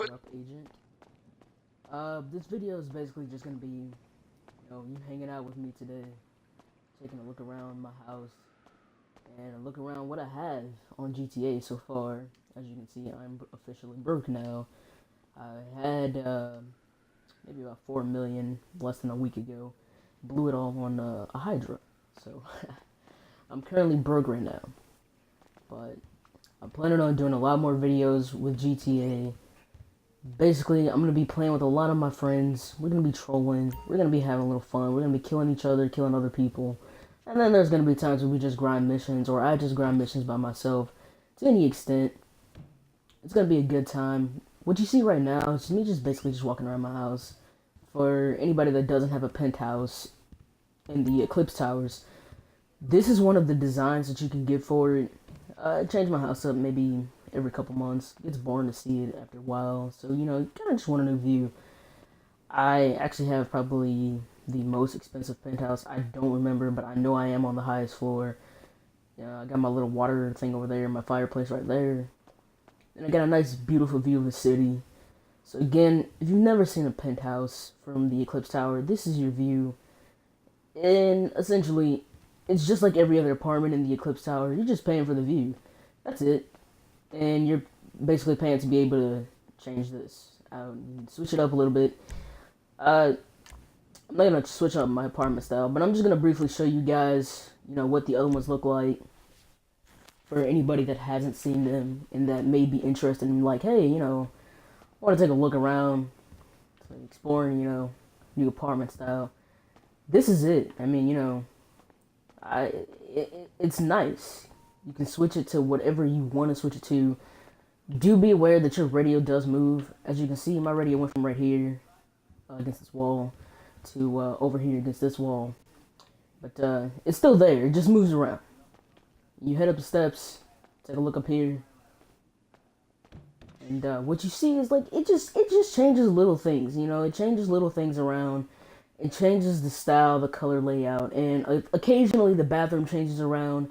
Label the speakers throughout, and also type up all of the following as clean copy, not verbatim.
Speaker 1: What up, agent? This video is basically just gonna be, you hanging out with me today, taking a look around my house, and a look around what I have on GTA so far. As you can see, I'm officially broke now. I had, maybe about 4 million less than a week ago. Blew it all on a Hydra. So, I'm currently broke right now. But I'm planning on doing a lot more videos with GTA. Basically, I'm going to be playing with a lot of my friends. We're going to be trolling. We're going to be having a little fun. We're going to be killing each other, killing other people. And then there's going to be times where we just grind missions, or I just grind missions by myself. To any extent, it's going to be a good time. What you see right now is me just basically just walking around my house. For anybody that doesn't have a penthouse in the Eclipse Towers, this is one of the designs that you can get for it. I change my house up maybe every couple months. It gets boring to see it after a while, so you kind of just want a new view. I actually have probably the most expensive penthouse. I don't remember, but I know I am on the highest floor. I got my little water thing over there, my fireplace right there, and I got a nice, beautiful view of the city. So again, if you've never seen a penthouse from the Eclipse Tower, this is your view, and essentially, it's just like every other apartment in the Eclipse Tower. You're just paying for the view. That's it. And you're basically paying to be able to change this out and switch it up a little bit. I'm not going to switch up my apartment style, but I'm just going to briefly show you guys, what the other ones look like for anybody that hasn't seen them and that may be interested in, like, hey, I want to take a look around, exploring, new apartment style. This is it. I mean, it's nice. You can switch it to whatever you want to switch it to. Do be aware that your radio does move. As you can see, my radio went from right here against this wall to over here against this wall. But it's still there. It just moves around. You head up the steps, take a look up here, and what you see is like it just changes little things. It changes little things around. It changes the style, the color layout, and occasionally the bathroom changes around.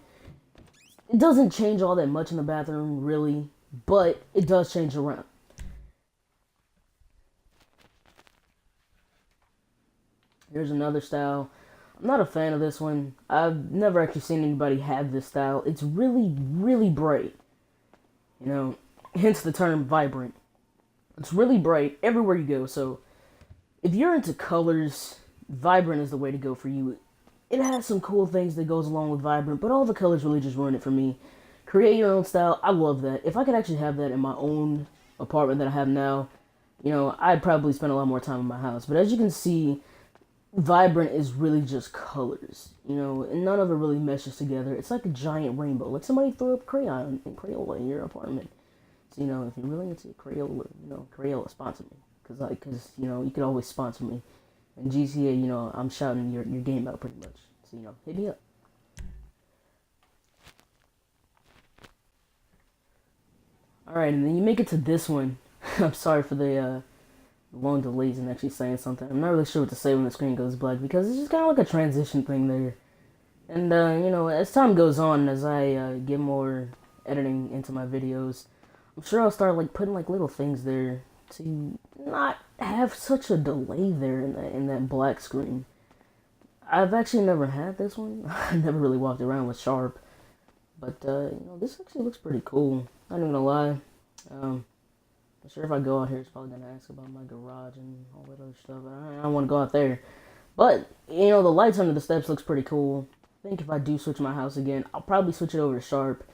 Speaker 1: It doesn't change all that much in the bathroom, really, but it does change around. Here's another style. I'm not a fan of this one. I've never actually seen anybody have this style. It's really, really bright. Hence the term vibrant. It's really bright everywhere you go, so if you're into colors, Vibrant is the way to go for you. It has some cool things that goes along with Vibrant, but all the colors really just ruin it for me. Create your own style. I love that. If I could actually have that in my own apartment that I have now, I'd probably spend a lot more time in my house. But as you can see, Vibrant is really just colors, and none of it really meshes together. It's like a giant rainbow. Like somebody threw up crayon and Crayola in your apartment. So, if you're really into Crayola, Crayola, sponsor me. Because you could always sponsor me. And GTA, I'm shouting your game out pretty much. So, hit me up. Alright, and then you make it to this one. I'm sorry for the long delays in actually saying something. I'm not really sure what to say when the screen goes black because it's just kind of like a transition thing there. And, as time goes on, as I get more editing into my videos, I'm sure I'll start, putting, little things there to not have such a delay there in that black screen. I've actually never had this one. I never really walked around with Sharp. But, this actually looks pretty cool. Not even gonna lie. I'm sure if I go out here, it's probably gonna ask about my garage and all that other stuff. I don't want to go out there. But, the lights under the steps looks pretty cool. I think if I do switch my house again, I'll probably switch it over to Sharp.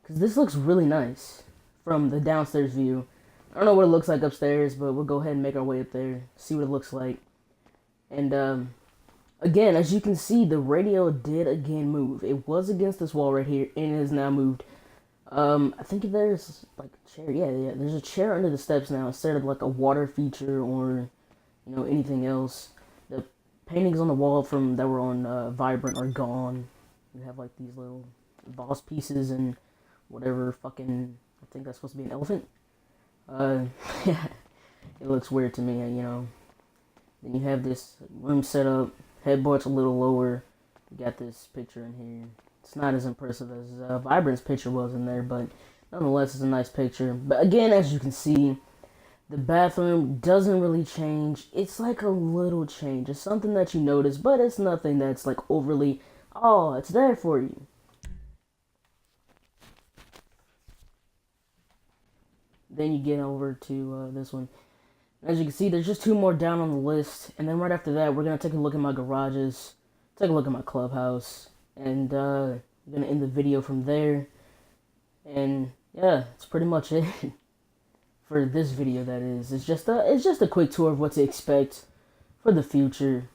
Speaker 1: Because this looks really nice from the downstairs view. I don't know what it looks like upstairs, but we'll go ahead and make our way up there, see what it looks like. And, again, as you can see, the radio did again move. It was against this wall right here, and it has now moved. I think there's, a chair. Yeah, there's a chair under the steps now instead of, a water feature or, anything else. The paintings on the wall that were on Vibrant are gone. You have, these little boss pieces and whatever fucking, I think that's supposed to be an elephant. Yeah, it looks weird to me, Then you have this room set up, headboard's a little lower. You got this picture in here. It's not as impressive as Vibrant's picture was in there, but nonetheless, it's a nice picture. But again, as you can see, The bathroom doesn't really change. It's like a little change. It's something that you notice, but it's nothing that's like overly, oh, it's there for you. Then you get over to this one. As you can see, there's just two more down on the list. And then right after that, we're going to take a look at my garages, take a look at my clubhouse, and we're going to end the video from there. And yeah, that's pretty much it for this video. That is, it's just a quick tour of what to expect for the future,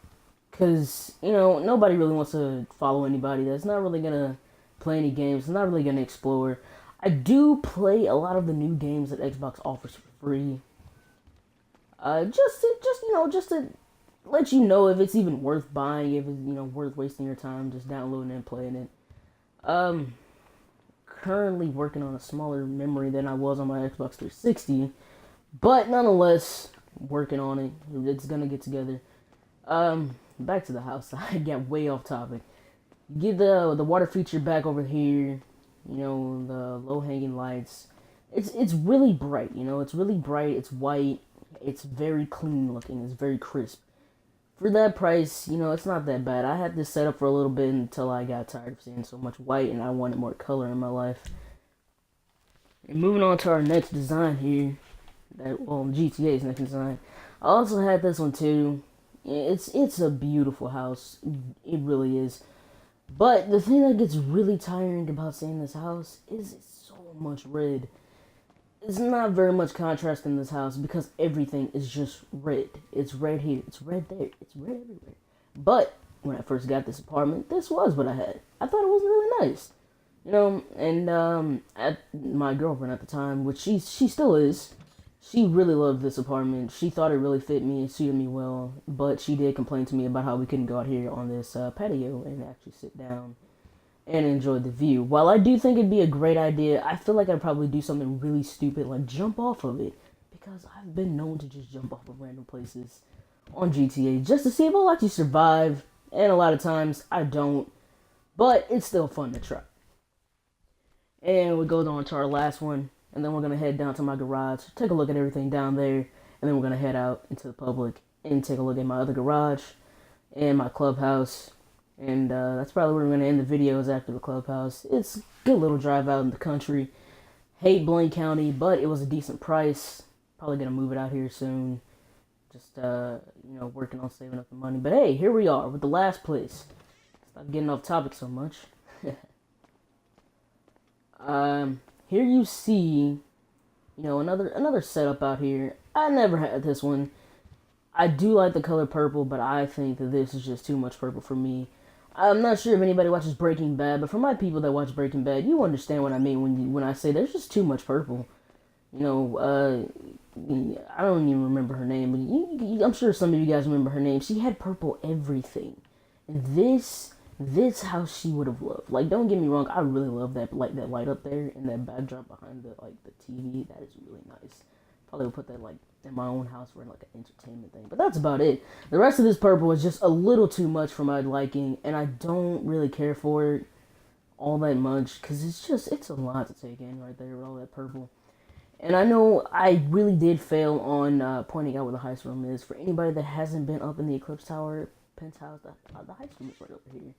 Speaker 1: because you know, nobody really wants to follow anybody that's not really gonna play any games, not really gonna explore. I do play a lot of the new games that Xbox offers for free, just to let you know if it's even worth buying, if it's, you know, worth wasting your time just downloading and playing it. Currently working on a smaller memory than I was on my Xbox 360, but nonetheless working on it. It's gonna get together. Back to the house. I got way off topic. Get the water feature back over here. You know, the low hanging lights. It's really bright. You know, it's really bright. It's white. It's very clean looking. It's very crisp. For that price, you know, it's not that bad. I had this set up for a little bit until I got tired of seeing so much white and I wanted more color in my life. And moving on to our next design here, GTA's next design. I also had this one too. It's a beautiful house. It really is. But the thing that gets really tiring about seeing this house is it's so much red. It's not very much contrast in this house because everything is just red. It's red here, it's red there, it's red everywhere. But when I first got this apartment, this was what I had. I thought it was really nice, you know. And my girlfriend at the time, which she still is, she really loved this apartment. She thought it really fit me, it suited me well. But she did complain to me about how we couldn't go out here on this patio and actually sit down and enjoy the view. While I do think it'd be a great idea, I feel like I'd probably do something really stupid like jump off of it, because I've been known to just jump off of random places on GTA just to see if I'll actually survive, and a lot of times I don't, but it's still fun to try. And we go on to our last one, and then we're going to head down to my garage, take a look at everything down there, and then we're going to head out into the public and take a look at my other garage and my clubhouse. And that's probably where we're going to end the videos after the clubhouse. It's a good little drive out in the country. Hate Blaine County, but it was a decent price. Probably going to move it out here soon. Just, you know, working on saving up the money. But hey, here we are with the last place. Stop getting off topic so much. Here you see, you know, another setup out here. I never had this one. I do like the color purple, but I think that this is just too much purple for me. I'm not sure if anybody watches Breaking Bad, but for my people that watch Breaking Bad, you understand what I mean when I say there's just too much purple. You know, I don't even remember her name, but I'm sure some of you guys remember her name. She had purple everything. And this house she would have loved. Like, don't get me wrong, I really love that light up there and that backdrop behind the TV. That is really nice. Probably would put that like in my own house for like an entertainment thing. But that's about it. The rest of this purple is just a little too much for my liking, and I don't really care for it all that much because it's a lot to take in right there with all that purple. And I know I really did fail on pointing out where the heist room is. For anybody that hasn't been up in the Eclipse Tower penthouse, the heist room is right over here.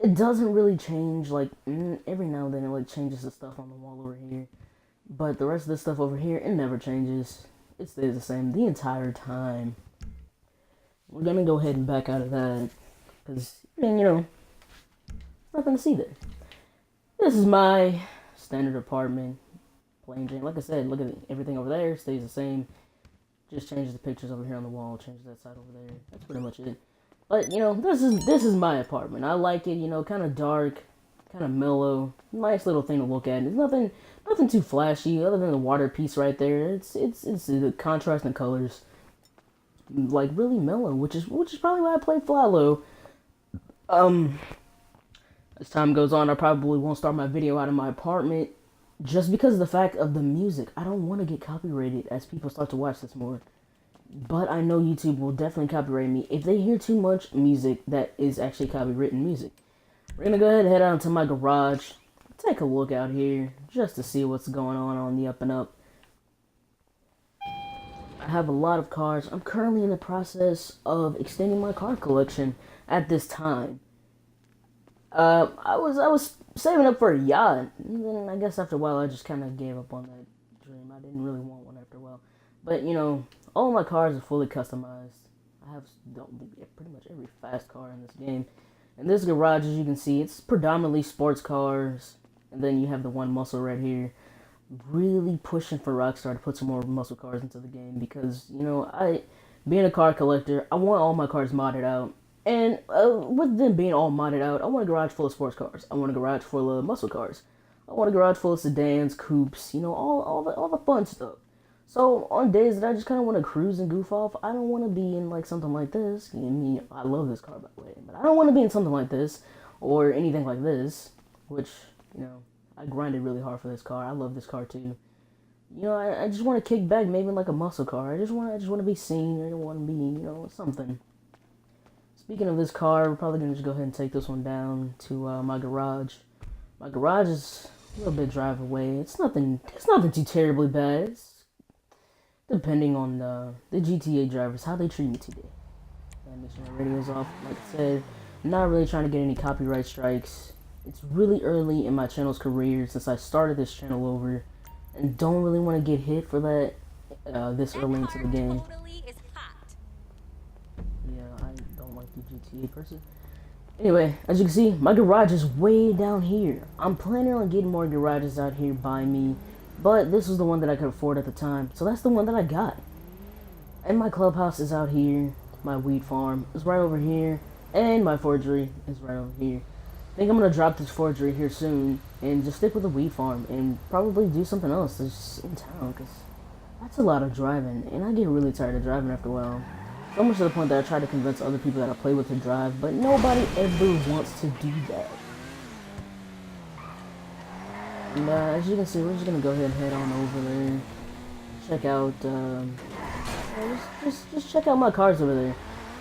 Speaker 1: It doesn't really change, like, every now and then it like changes the stuff on the wall over here. But the rest of the stuff over here, it never changes. It stays the same the entire time. We're gonna go ahead and back out of that, because, you know, nothing to see there. This is my standard apartment. Plain Jane. Like I said, look at it. Everything over there stays the same. Just changes the pictures over here on the wall, changes that side over there. That's pretty much it. But, you know, this is my apartment. I like it, you know, kind of dark, kind of mellow. Nice little thing to look at. There's nothing too flashy other than the water piece right there. It's the contrast in colors, like, really mellow, which is probably why I play Fly Low. As time goes on, I probably won't start my video out of my apartment just because of the fact of the music. I don't want to get copyrighted as people start to watch this more. But I know YouTube will definitely copyright me if they hear too much music that is actually copywritten music. We're gonna go ahead and head out to my garage, take a look out here, just to see what's going on the up and up. I have a lot of cars. I'm currently in the process of extending my car collection at this time. I was saving up for a yacht, and then I guess after a while I just kind of gave up on that dream. I didn't really want one after a while, but all my cars are fully customized. I have pretty much every fast car in this game. And this garage, as you can see, it's predominantly sports cars, and then you have the one muscle right here. Really pushing for Rockstar to put some more muscle cars into the game because being a car collector, I want all my cars modded out. And with them being all modded out, I want a garage full of sports cars. I want a garage full of muscle cars. I want a garage full of sedans, coupes, all the fun stuff. So on days that I just kind of want to cruise and goof off, I don't want to be in like something like this. I mean, I love this car by the way, but I don't want to be in something like this or anything like this, which I grinded really hard for this car. I love this car too. I just want to kick back, maybe in like a muscle car. I just want to be seen. I don't want to be, something. Speaking of this car, we're probably gonna just go ahead and take this one down to my garage. My garage is a little bit drive away. It's nothing. It's nothing too terribly bad. It's depending on the GTA drivers, how they treat me today. And make sure my radio's off. Like I said, I'm not really trying to get any copyright strikes. It's really early in my channel's career since I started this channel over, and don't really want to get hit for that this early into the game. Yeah, I don't like the GTA person. Anyway, as you can see, my garage is way down here. I'm planning on getting more garages out here by me, but this was the one that I could afford at the time, so that's the one that I got. And my clubhouse is out here, my weed farm is right over here, and my forgery is right over here. I think I'm gonna drop this forgery here soon and just stick with the weed farm and probably do something else just in town, because that's a lot of driving, and I get really tired of driving after a while. So much to the point that I try to convince other people that I play with to drive, but nobody ever wants to do that. And as you can see, we're just gonna go ahead and head on over there. Check out, just check out my cars over there.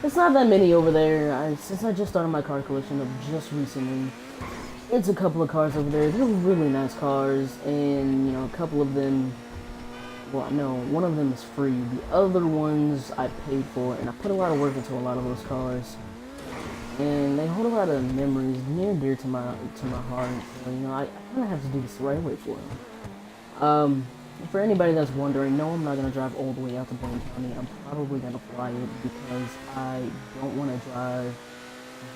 Speaker 1: It's not that many over there. Since I just started my car collection up just recently, it's a couple of cars over there. They're really nice cars, and a couple of them. Well, no, one of them is free. The other ones I paid for, and I put a lot of work into a lot of those cars. And they hold a lot of memories near and dear to my heart. So, I kind of have to do this the right way for them. For anybody that's wondering, no, I'm not going to drive all the way out to Blaine County. I'm probably going to fly it because I don't want to drive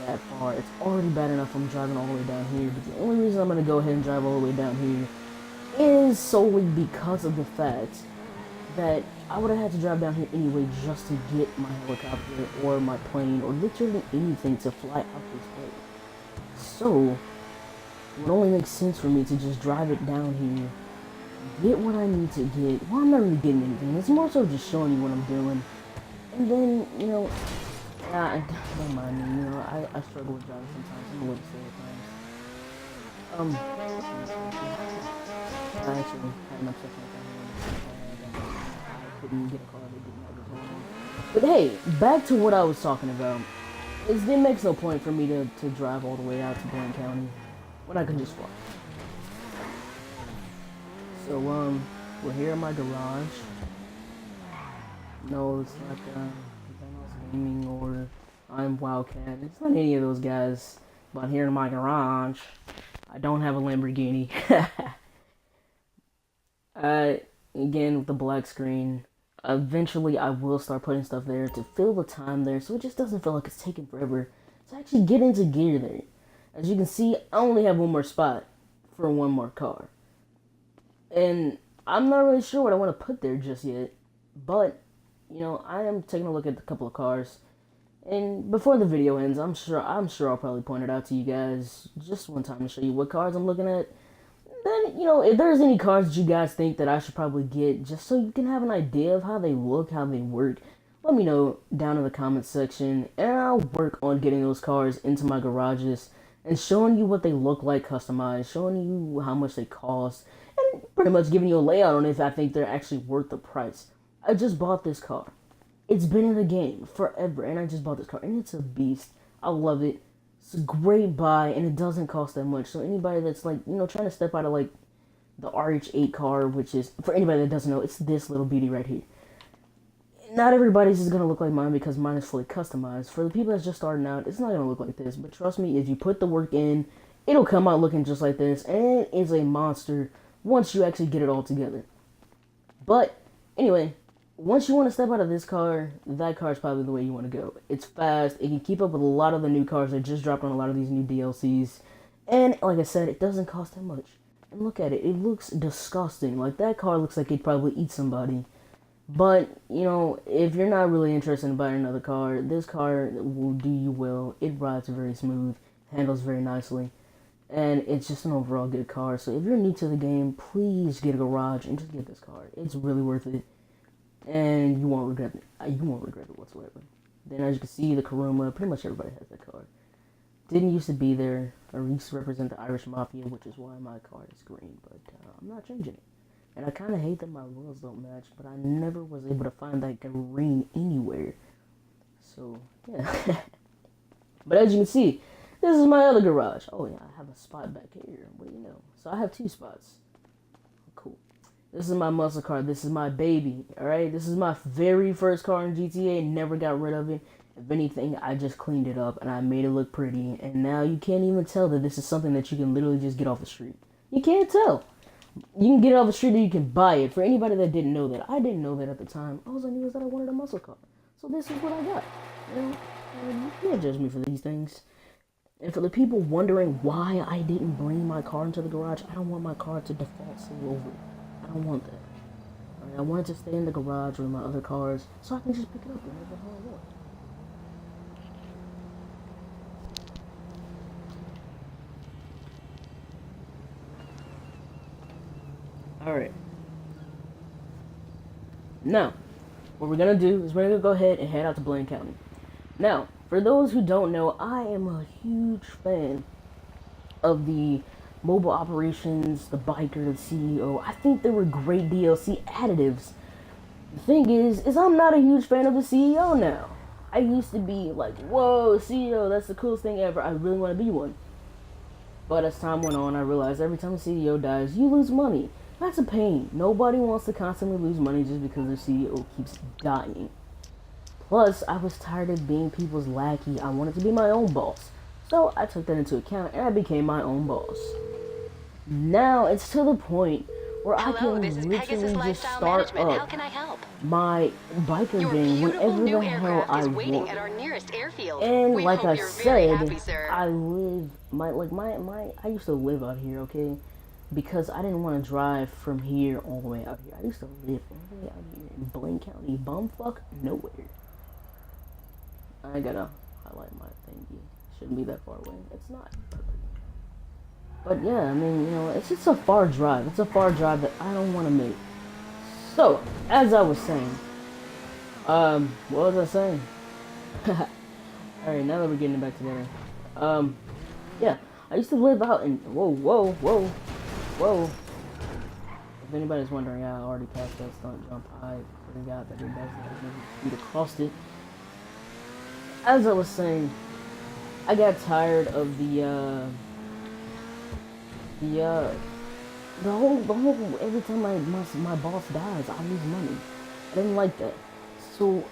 Speaker 1: that far. It's already bad enough I'm driving all the way down here, but the only reason I'm going to go ahead and drive all the way down here is solely because of the fact that I would have had to drive down here anyway just to get my helicopter or my plane or literally anything to fly out this way. So, it would only make sense for me to just drive it down here, get what I need to get. Well, I'm not really getting anything. It's more so just showing you what I'm doing. And then, don't mind me, I struggle with driving sometimes. I'm a little slow at times. I actually had an obsession with that. I couldn't get a car that didn't have a phone. But hey, back to what I was talking about. It makes no point for me to drive all the way out to Blaine County when I can just fly. So, we're here in my garage. No, it's not penthouse gaming or I'm Wildcat. It's not any of those guys. But here in my garage, I don't have a Lamborghini. Again, with the black screen, eventually I will start putting stuff there to fill the time there so it just doesn't feel like it's taking forever to actually get into gear there. As you can see, I only have one more spot for one more car. And I'm not really sure what I want to put there just yet, but, I am taking a look at a couple of cars. And before the video ends, I'm sure I'll probably point it out to you guys just one time to show you what cars I'm looking at. Then, if there's any cars that you guys think that I should probably get, just so you can have an idea of how they look, how they work, let me know down in the comments section, and I'll work on getting those cars into my garages and showing you what they look like customized, showing you how much they cost, and pretty much giving you a layout on if I think they're actually worth the price. I just bought this car. It's been in the game forever, and I just bought this car, and it's a beast. I love it. It's a great buy, and it doesn't cost that much. So anybody that's like, trying to step out of like the RH8 car, which is, for anybody that doesn't know, it's this little beauty right here. not everybody's is gonna look like mine because mine is fully customized. For the people that's just starting out, it's not gonna look like this. But trust me, if you put the work in, it'll come out looking just like this, and it is a monster once you actually get it all together. But anyway, once you want to step out of this car, that car is probably the way you want to go. It's fast. It can keep up with a lot of the new cars that just dropped on a lot of these new DLCs. And like I said, it doesn't cost that much. And look at it. It looks disgusting. Like, that car looks like it'd probably eat somebody. But, you know, if you're not really interested in buying another car, this car will do you well. It rides very smooth, handles very nicely, and it's just an overall good car. So if you're new to the game, please get a garage and just get this car. It's really worth it, and you won't regret it. You won't regret it whatsoever. Then, as you can see, the Kuruma, pretty much everybody has that car. Didn't used to be there, or used to represent the Irish Mafia, which is why my car is green, but I'm not changing it. And I kind of hate that my wheels don't match, but I never was able to find that green anywhere. So, yeah. But as you can see, this is my other garage. Oh, yeah, I have a spot back here. What do you know? So I have 2 spots. Cool. This is my muscle car. This is my baby, alright? This is my very first car in GTA. Never got rid of it. If anything, I just cleaned it up and I made it look pretty. And now you can't even tell that this is something that you can literally just get off the street. You can't tell. You can get it off the street or you can buy it. For anybody that didn't know that, I didn't know that at the time. All I knew was that I wanted a muscle car. So this is what I got. You know, you can't judge me for these things. And for the people wondering why I didn't bring my car into the garage, I don't want my car to default silver. I don't want that. Alright, I want it to stay in the garage with my other cars so I can just pick it up whenever the hell I want. Alright. Now, what we're going to do is we're going to go ahead and head out to Blaine County. Now, for those who don't know, I am a huge fan of the mobile operations, the biker, the CEO. I think they were great DLC additives. The thing is I'm not a huge fan of the CEO now. I used to be like, whoa, CEO, that's the coolest thing ever. I really want to be one. But as time went on, I realized every time a CEO dies, you lose money. That's a pain. Nobody wants to constantly lose money just because their CEO keeps dying. Plus, I was tired of being people's lackey. I wanted to be my own boss. So I took that into account and I became my own boss. Now it's to the point where I can literally just start up my biker game whenever the hell I want. And like I said, I used to live out here, okay? Because I didn't want to drive from here all the way out here. I used to live all the way out here in Blaine County, bumfuck nowhere. I gotta highlight my thingy. Shouldn't be that far away. It's not. But yeah, I mean, you know, it's just a far drive. It's a far drive that I don't want to make. So, as I was saying, what was I saying? Alright, now that we're getting it back together. Yeah, I used to live out in, whoa. If anybody's wondering, I already passed that stunt jump. I forgot that it does that. Speed across it. As I was saying, I got tired of the whole every time my boss dies, I lose money. I didn't like that. So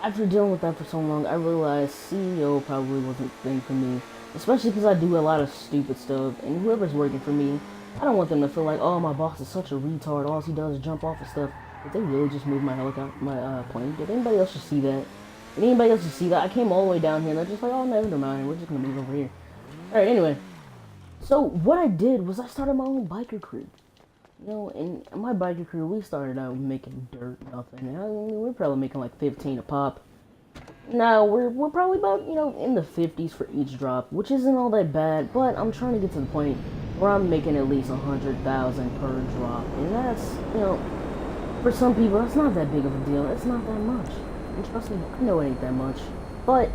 Speaker 1: after dealing with that for so long, I realized CEO probably wasn't the thing for me, especially because I do a lot of stupid stuff, and whoever's working for me, I don't want them to feel like, oh, my boss is such a retard, all he does is jump off of stuff. Did they really just move my helicopter, my plane? Did anybody else just see that? Did anybody else just see that? I came all the way down here, and they're just like, oh, never mind, we're just gonna move over here. Alright, anyway. So, what I did was I started my own biker crew. You know, and my biker crew, we started out making dirt, nothing. I mean, we're probably making like 15 a pop. Now, we're probably about, you know, in the 50s for each drop, which isn't all that bad, but I'm trying to get to the point where I'm making at least 100,000 per drop. And that's, you know, for some people, that's not that big of a deal. It's not that much. And trust me, I know it ain't that much. But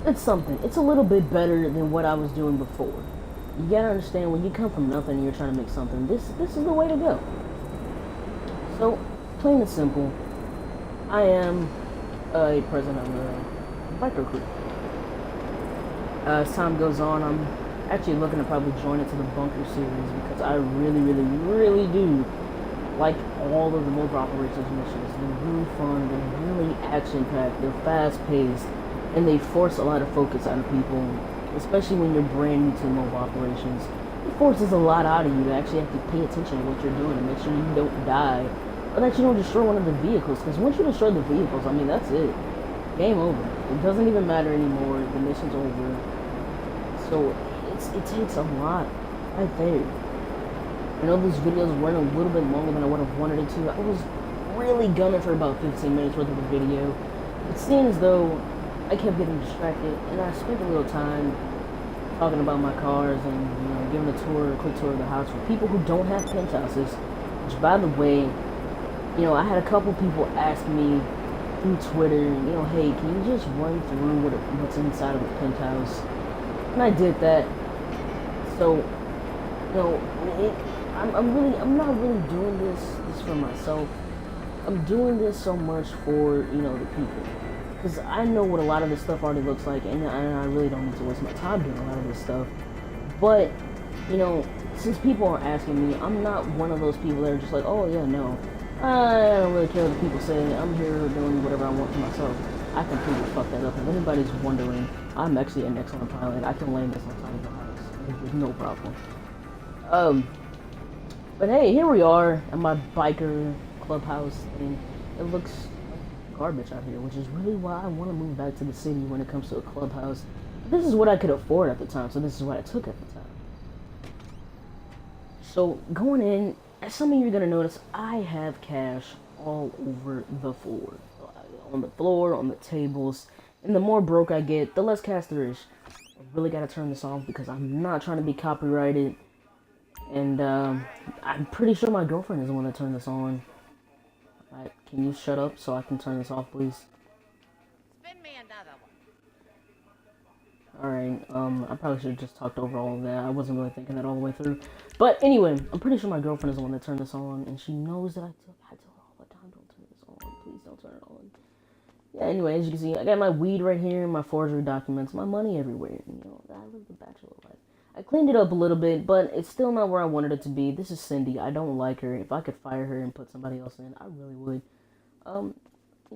Speaker 1: it's something. It's a little bit better than what I was doing before. You gotta understand, when you come from nothing and you're trying to make something, this is the way to go. So, plain and simple, I am a president of a biker crew. As time goes on, I'm actually looking to probably join into the bunker series because I really do like all of the mobile operations missions. They're really fun, they're really action-packed, they're fast-paced, and they force a lot of focus out of people, especially when you're brand new to mobile operations. It forces a lot out of you to actually have to pay attention to what you're doing and make sure you don't die, or that you don't destroy one of the vehicles, because once you destroy the vehicles, I mean, that's it. Game over. It doesn't even matter anymore. The mission's over. So, it takes a lot right there. I know this video's running a little bit longer than I would have wanted it to. I was really gunning for about 15 minutes worth of a video. It seemed as though I kept getting distracted, and I spent a little time talking about my cars and, you know, giving a quick tour of the house for people who don't have penthouses. Which, by the way, you know, I had a couple people ask me through Twitter, you know, hey, can you just run through what's inside of a penthouse? And I did that. So, you know, I'm not really doing this for myself. I'm doing this so much for, you know, the people. Because I know what a lot of this stuff already looks like, and I really don't need to waste my time doing a lot of this stuff. But, you know, since people are asking me, I'm not one of those people that are just like, oh yeah, no, I don't really care what the people say. I'm here doing whatever I want for myself. I completely fuck that up. If anybody's wondering, I'm actually an excellent pilot. I can land this on top of the house with no problem. But hey, here we are at my biker clubhouse thing. It looks like garbage out here, which is really why I want to move back to the city when it comes to a clubhouse. This is what I could afford at the time, so this is what I took at the time. So going in, as some of you are gonna notice, I have cash all over the floor. On the floor, on the tables, and the more broke I get, the less cash there is. I really gotta turn this off because I'm not trying to be copyrighted. And I'm pretty sure my girlfriend is the one that turned this on. Alright, can you shut up so I can turn this off, please?
Speaker 2: Spin me another one.
Speaker 1: Alright, I probably should have just talked over all of that. I wasn't really thinking that all the way through. But anyway, I'm pretty sure my girlfriend is the one that turned this on, and she knows that I tell her all the time, don't turn this on. Please don't turn it on. Yeah, anyway, as you can see, I got my weed right here, my forgery documents, my money everywhere. You know, I live the bachelor life. I cleaned it up a little bit, but it's still not where I wanted it to be. This is Cindy. I don't like her. If I could fire her and put somebody else in, I really would. You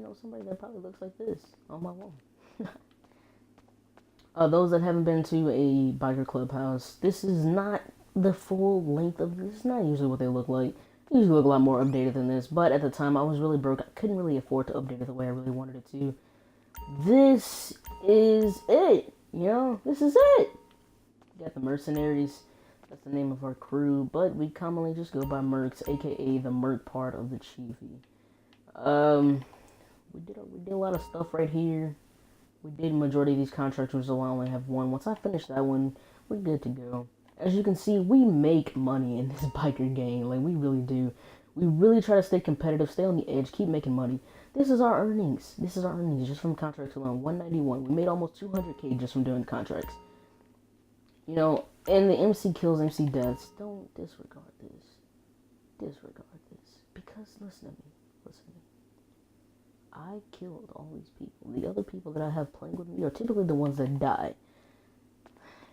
Speaker 1: know, somebody that probably looks like this on my wall. Those that haven't been to a biker clubhouse, this is not the full length of this. Is not usually what they look like. They usually look a lot more updated than this, but at the time I was really broke. I couldn't really afford to update it the way I really wanted it to. This is it. You know, this is it. We got the mercenaries. That's the name of our crew, but we commonly just go by Mercs, aka the Merc part of the Chiefy. We did a lot of stuff right here. We did majority of these contractors, so I only have one. Once I finish that one, we're good to go. As you can see, we make money in this biker game. Like, we really do. We really try to stay competitive, stay on the edge, keep making money. This is our earnings. This is our earnings just from contracts alone. 191. We made almost 200K just from doing contracts. You know, and the MC kills, MC deaths. Don't disregard this. Disregard this. Because, listen to me. Listen to me. I killed all these people. The other people that I have playing with me are typically the ones that die.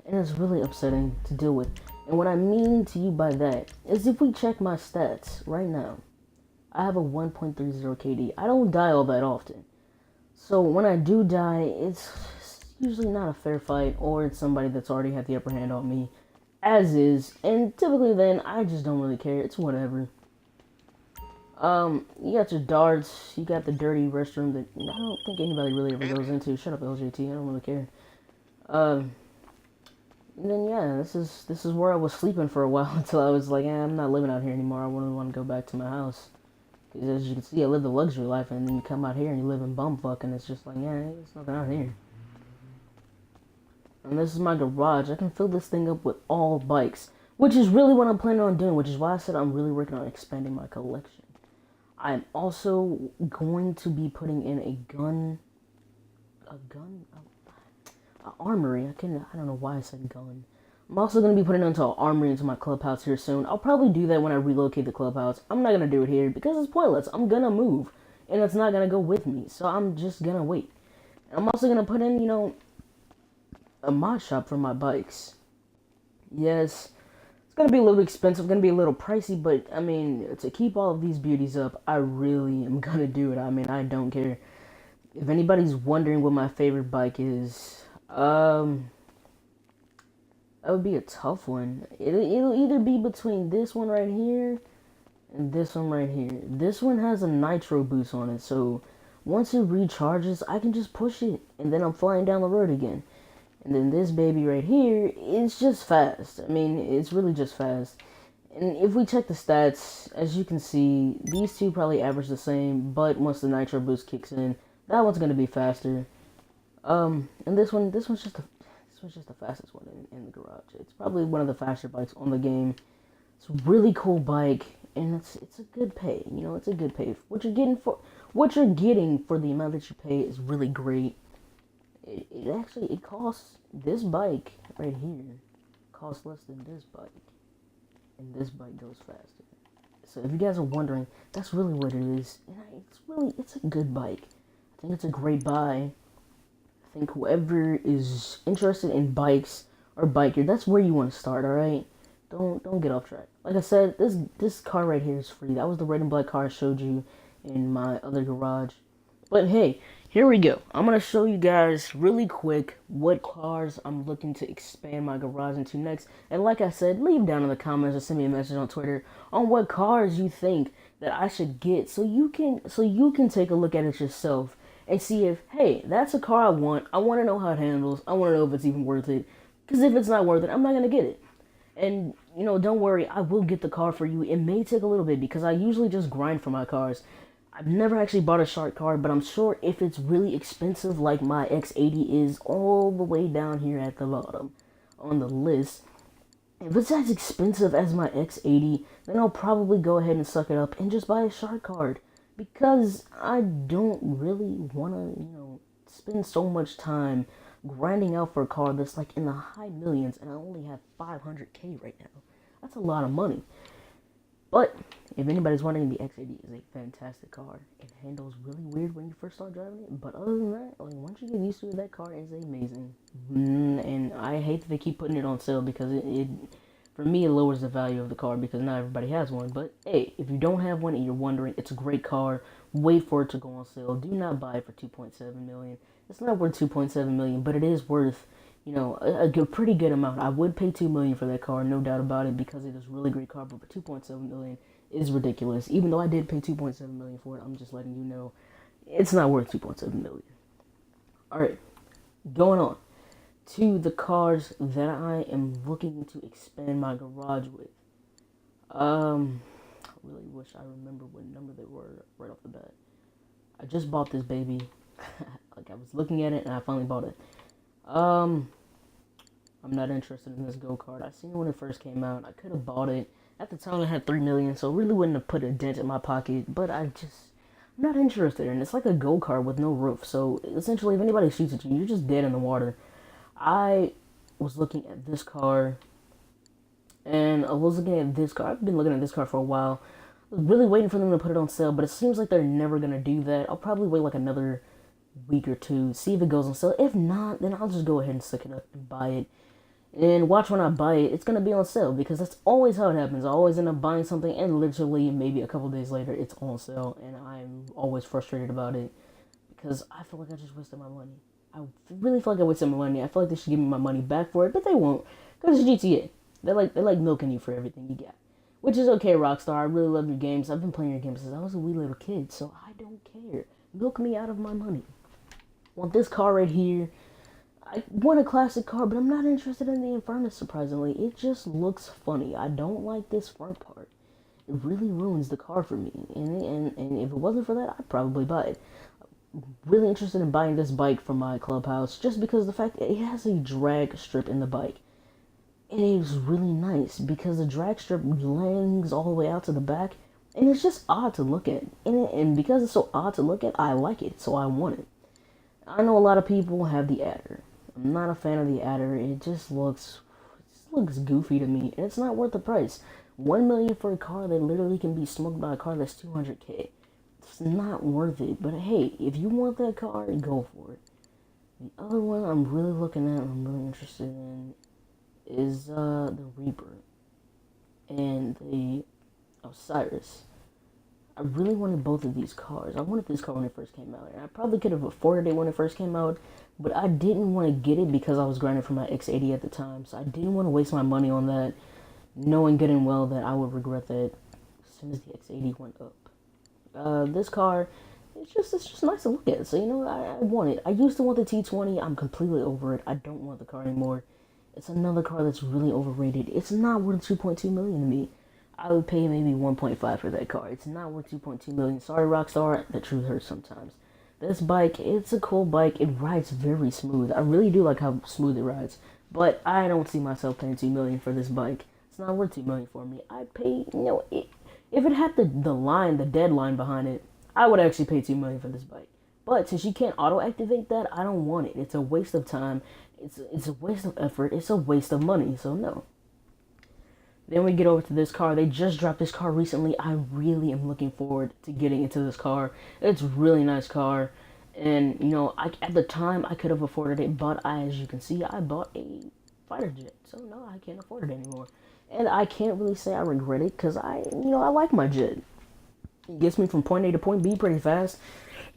Speaker 1: And it's really upsetting to deal with. And what I mean to you by that is if we check my stats right now, I have a 1.30 KD. I don't die all that often. So when I do die, it's usually not a fair fight, or it's somebody that's already had the upper hand on me, as is. And typically then, I just don't really care. It's whatever. You got your darts, you got the dirty restroom that I don't think anybody really ever goes into. Shut up, LJT, I don't really care. And then yeah, this is where I was sleeping for a while until I was like, I'm not living out here anymore. I really want to go back to my house. Because as you can see, I live the luxury life, and then you come out here and you live in bumfuck, and it's just like, yeah, there's nothing out here. And this is my garage. I can fill this thing up with all bikes, which is really what I'm planning on doing, which is why I said I'm really working on expanding my collection. I'm also going to be putting in an armory. I don't know why I said gun. I'm also going to be putting into an armory into my clubhouse here soon. I'll probably do that when I relocate the clubhouse. I'm not going to do it here because it's pointless. I'm going to move, and it's not going to go with me, so I'm just going to wait. I'm also going to put in, you know, a mod shop for my bikes. Yes, it's going to be a little expensive, going to be a little pricey, but, I mean, to keep all of these beauties up, I really am going to do it. I mean, I don't care. If anybody's wondering what my favorite bike is, that would be a tough one. It'll either be between this one right here and this one right here. This one has a nitro boost on it, so once it recharges, I can just push it, and then I'm flying down the road again. And then this baby right here, it's just fast. I mean, it's really just fast. And if we check the stats, as you can see, these two probably average the same, but once the nitro boost kicks in, that one's gonna be faster. And this one's just the fastest one in the garage. It's probably one of the faster bikes on the game. It's a really cool bike, and it's a good pay. You know, it's a good pay. What you're getting for the amount that you pay is really great. It costs this bike right here costs less than this bike, and this bike goes faster. So if you guys are wondering, that's really what it is. And it's a good bike. I think it's a great buy. I think whoever is interested in bikes or biker, that's where you want to start. All right, don't get off track. Like I said, this car right here is free. That was the red and black car I showed you in my other garage. But hey, here we go. I'm gonna show you guys really quick what cars I'm looking to expand my garage into next. And like I said, leave down in the comments or send me a message on Twitter on what cars you think that I should get, so you can take a look at it yourself and see if, hey, that's a car I want. I want to know how it handles. I want to know if it's even worth it. Because if it's not worth it, I'm not gonna get it. And you know, don't worry, I will get the car for you. It may take a little bit because I usually just grind for my cars. I've never actually bought a shark car, but I'm sure if it's really expensive, like my X80 is all the way down here at the bottom on the list, if it's as expensive as my X80, then I'll probably go ahead and suck it up and just buy a shark card. Because I don't really want to, spend so much time grinding out for a car that's like in the high millions, and I only have 500K right now. That's a lot of money. But if anybody's wondering, the X80 is a fantastic car. It handles really weird when you first start driving it, but other than that, like once you get used to it, that car is amazing. And I hate that they keep putting it on sale because it for me, it lowers the value of the car because not everybody has one. But hey, if you don't have one and you're wondering, it's a great car. Wait for it to go on sale. Do not buy it for 2.7 million. It's not worth 2.7 million, but it is worth, a pretty good amount. I would pay 2 million for that car, no doubt about it, because it is a really great car. But 2.7 million is ridiculous. Even though I did pay 2.7 million for it, I'm just letting you know it's not worth 2.7 million. All right, going on to the cars that I am looking to expand my garage with. I really wish I remember what number they were right off the bat. I just bought this baby. Like I was looking at it and I finally bought it. I'm not interested in this go-kart. I seen it when it first came out. I could have bought it. At the time I had 3 million, so it really wouldn't have put a dent in my pocket, but I'm not interested in it. It's like a go-kart with no roof. So essentially if anybody shoots at you, you're just dead in the water. I was looking at this car, and I was looking at this car. I've been looking at this car for a while. I was really waiting for them to put it on sale, but it seems like they're never going to do that. I'll probably wait like another week or two, see if it goes on sale. If not, then I'll just go ahead and stick it up and buy it. And watch when I buy it, it's going to be on sale, because that's always how it happens. I always end up buying something, and literally maybe a couple days later, it's on sale, and I'm always frustrated about it, because I feel like I just wasted my money. I really feel like I wasted my money. I feel like they should give me my money back for it, but they won't, because it's GTA. They're like milking you for everything you get, which is okay, Rockstar. I really love your games. I've been playing your games since I was a wee little kid, so I don't care. Milk me out of my money. Want this car right here. I want a classic car, but I'm not interested in the Infernus, surprisingly. It just looks funny. I don't like this front part. It really ruins the car for me, and if it wasn't for that, I'd probably buy it. Really interested in buying this bike from my clubhouse, just because of the fact that it has a drag strip in the bike. And it is really nice because the drag strip langs all the way out to the back, and it's just odd to look at. And because it's so odd to look at, I like it, so I want it. I know a lot of people have the adder. I'm not a fan of the adder. It just looks goofy to me, and it's not worth the price. 1 million for a car that literally can be smoked by a car that's 200K. It's not worth it. But hey, if you want that car, go for it. The other one I'm really looking at, I'm really interested in, is the Reaper and the Osiris. I really wanted both of these cars. I wanted this car when it first came out. And I probably could have afforded it when it first came out, but I didn't want to get it because I was grinding for my X80 at the time. So I didn't want to waste my money on that, knowing good and well that I would regret that as soon as the X80 went up. This car, it's just nice to look at. So, I want it. I used to want the T20. I'm completely over it. I don't want the car anymore. It's another car that's really overrated. It's not worth 2.2 million to me. I would pay maybe 1.5 for that car. It's not worth 2.2 million. Sorry, Rockstar. The truth hurts sometimes. This bike, it's a cool bike. It rides very smooth. I really do like how smooth it rides. But I don't see myself paying 2 million for this bike. It's not worth 2 million for me. I'd pay, if it had the deadline behind it, I would actually pay 2 million for this bike. But since you can't auto activate that, I don't want it. It's a waste of time. It's a waste of effort. It's a waste of money. So no. Then we get over to this car. They just dropped this car recently. I really am looking forward to getting into this car. It's a really nice car. And, at the time, I could have afforded it. But as you can see, I bought a fighter jet. So, no, I can't afford it anymore. And I can't really say I regret it because I like my jet. It gets me from point A to point B pretty fast.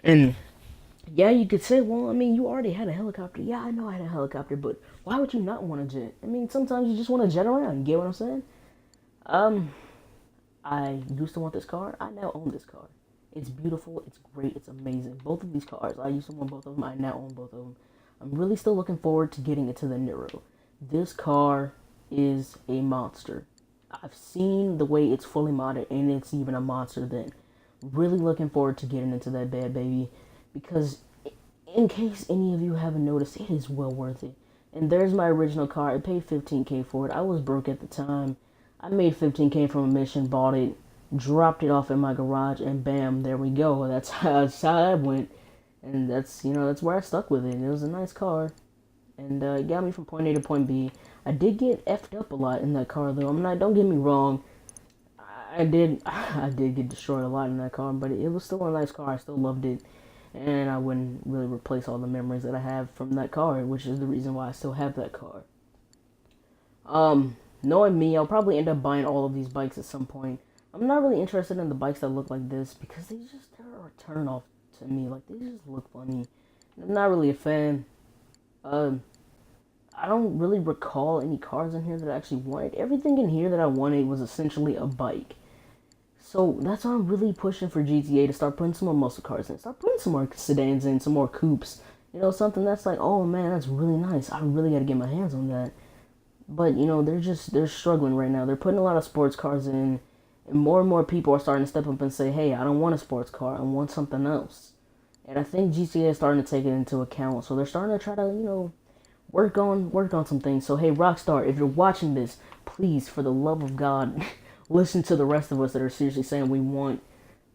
Speaker 1: And, yeah, you could say, well, you already had a helicopter. Yeah, I know I had a helicopter. But why would you not want a jet? Sometimes you just want to jet around. You get what I'm saying? I used to want this car. I now own this car. It's beautiful. It's great. It's amazing. Both of these cars. I used to want both of them. I now own both of them. I'm really still looking forward to getting into the Niro. This car is a monster. I've seen the way it's fully modded, and it's even a monster then. Really looking forward to getting into that bad baby, because in case any of you haven't noticed, it is well worth it. And there's my original car. I paid 15K for it. I was broke at the time. I made 15K from a mission, bought it, dropped it off in my garage, and bam, there we go. That's how that went. And that's where I stuck with it. It was a nice car. And it got me from point A to point B. I did get effed up a lot in that car, though. Don't get me wrong. I did get destroyed a lot in that car, but it was still a nice car. I still loved it. And I wouldn't really replace all the memories that I have from that car, which is the reason why I still have that car. Knowing me, I'll probably end up buying all of these bikes at some point. I'm not really interested in the bikes that look like this because they're a turn off to me. Like, they just look funny. I'm not really a fan. I don't really recall any cars in here that I actually wanted. Everything in here that I wanted was essentially a bike. So that's why I'm really pushing for GTA to start putting some more muscle cars in. Start putting some more sedans in, some more coupes. Something that's like, oh man, that's really nice. I really gotta get my hands on that. But, they're struggling right now. They're putting a lot of sports cars in, and more people are starting to step up and say, hey, I don't want a sports car. I want something else. And I think GTA is starting to take it into account. So they're starting to try to, work on some things. So, hey, Rockstar, if you're watching this, please, for the love of God, listen to the rest of us that are seriously saying we want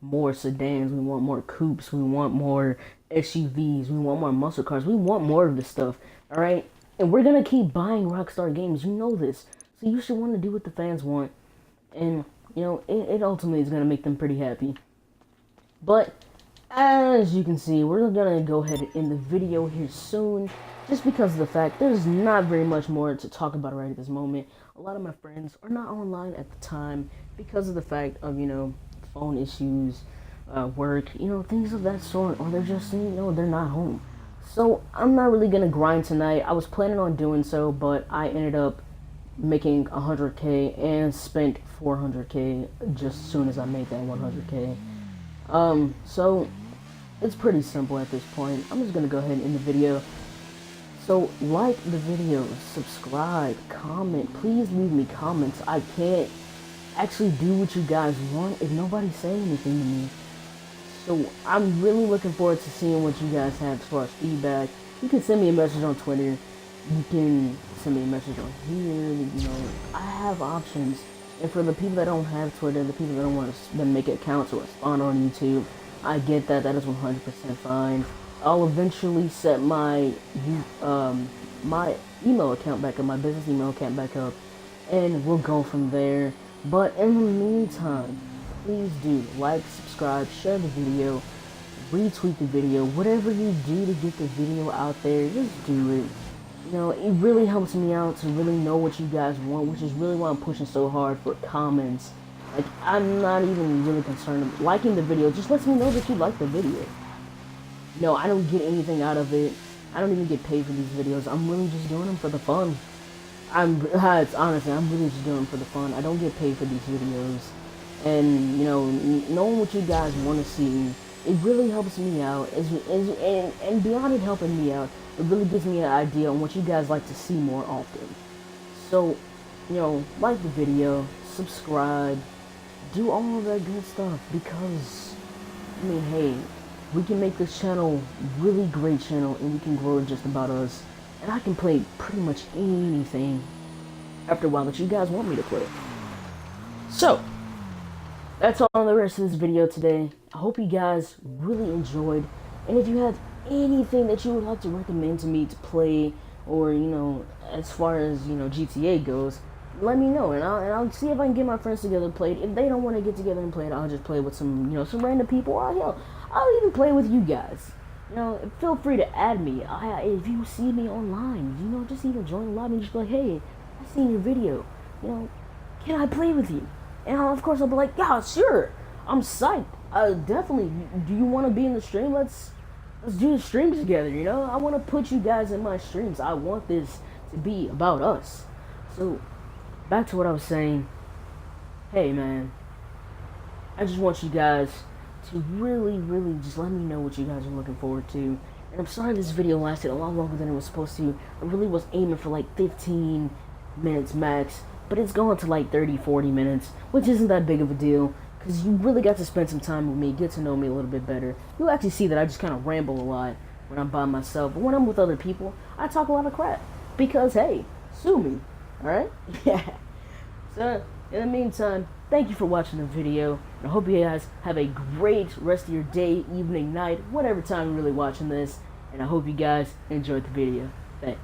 Speaker 1: more sedans, we want more coupes, we want more SUVs, we want more muscle cars, we want more of this stuff, all right? And we're going to keep buying Rockstar games. You know this. So you should want to do what the fans want. And, it ultimately is going to make them pretty happy. But, as you can see, we're going to go ahead and end the video here soon. Just because of the fact there's not very much more to talk about right at this moment. A lot of my friends are not online at the time because of the fact of, phone issues, work, things of that sort. Or they're just, they're not home. So, I'm not really going to grind tonight. I was planning on doing so, but I ended up making 100K and spent 400K just as soon as I made that 100K. So, it's pretty simple at this point. I'm just going to go ahead and end the video. So, like the video, subscribe, comment. Please leave me comments. I can't actually do what you guys want if nobody's saying anything to me. So I'm really looking forward to seeing what you guys have as far as feedback. You can send me a message on Twitter. You can send me a message on here. I have options. And for the people that don't have Twitter, the people that don't want to then make accounts or respond on YouTube, I get that. That is 100% fine. I'll eventually set my my email account back up, my business email account back up, and we'll go from there. But in the meantime, please do like, subscribe, share the video, retweet the video, whatever you do to get the video out there, just do it. It really helps me out to really know what you guys want, which is really why I'm pushing so hard for comments, Like, I'm not even really concerned. Liking the video just lets me know that you like the video. No, I don't get anything out of it. I don't even get paid for these videos. I'm really just doing them for the fun. It's honestly, I'm really just doing them for the fun. I don't get paid for these videos. And, you know, knowing what you guys want to see, it really helps me out. And beyond it helping me out, it really gives me an idea on what you guys like to see more often. So, you know, like the video, subscribe, do all of that good stuff, because, I mean, hey, we can make this channel really great channel, and we can grow it just about us, and I can play pretty much anything after a while that you guys want me to play. So, that's all on the rest of this video today. I hope you guys really enjoyed, and if you have anything that you would like to recommend to me to play, or, you know, as far as, you know, GTA goes, let me know, and I'll see if I can get my friends together to play it. If they don't want to get together and play it, I'll just play with some, you know, some random people. Or hell, I'll even play with you guys. You know, feel free to add me. If you see me online, you know, just even join the lobby and just be like, hey, I seen your video. You know, can I play with you? And of course I'll be like, yeah, sure. I'm psyched. Definitely. Do you want to be in the stream? Let's do the streams together. You know, I want to put you guys in my streams. I want this to be about us. So, back to what I was saying. Hey, man, I just want you guys to really just let me know what you guys are looking forward to. And I'm sorry this video lasted a lot longer than it was supposed to. I really was aiming for like 15 minutes max, but it's going to like 30-40 minutes, which isn't that big of a deal, because you really got to spend some time with me, get to know me a little bit better. You'll actually see that I just kind of ramble a lot when I'm by myself, but when I'm with other people, I talk a lot of crap, because hey, sue me, alright? Yeah. So, in the meantime, thank you for watching the video. I hope you guys have a great rest of your day, evening, night, whatever time you're really watching this. And I hope you guys enjoyed the video. Thanks.